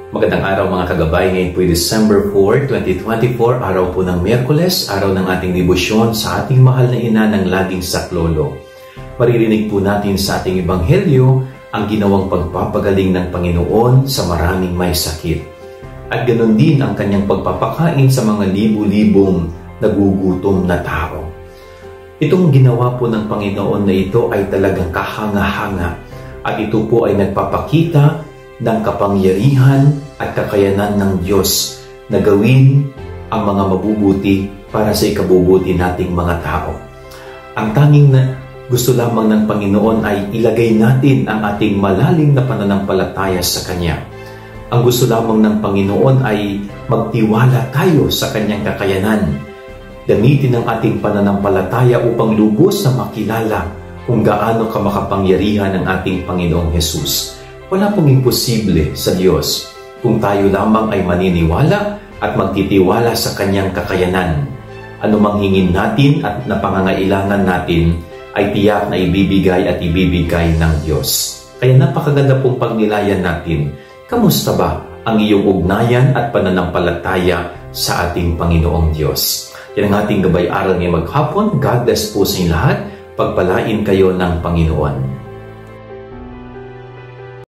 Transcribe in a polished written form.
Magandang araw mga kagabay. Ngayon po ay December 4, 2024, araw po ng Miyerkules, araw ng ating debosyon sa ating mahal na ina ng laging saklolo. Maririnig po natin sa ating ebanghelyo ang ginawang pagpapagaling ng Panginoon sa maraming may sakit. At ganoon din ang kanyang pagpapakain sa mga libu-libong nagugutom na tao. Itong ginawa po ng Panginoon na ito ay talagang kahanga-hanga at ito po ay nagpapakita ng kapangyarihan at kakayanan ng Diyos na gawin ang mga mabubuti para sa ikabubuti nating mga tao. Ang tanging na gusto lamang ng Panginoon ay ilagay natin ang ating malalim na pananampalataya sa Kanya. Ang gusto lamang ng Panginoon ay magtiwala tayo sa Kanyang kakayanan. Gamitin ang ating pananampalataya upang lubos na makilala kung gaano kamakapangyarihan ang ating Panginoong Hesus. Wala pong imposible sa Diyos kung tayo lamang ay maniniwala at magtitiwala sa Kanyang kakayanan. Anumang hingin natin at napangangailangan natin ay tiyak na ibibigay at ibibigay ng Diyos. Kaya napakaganda pong pagnilayan natin. Kamusta ba ang iyong ugnayan at pananampalataya sa ating Panginoong Diyos? Yan ang ating gabay-aral ngayong maghapon. God bless po sa inyo lahat. Pagpalain kayo ng Panginoon.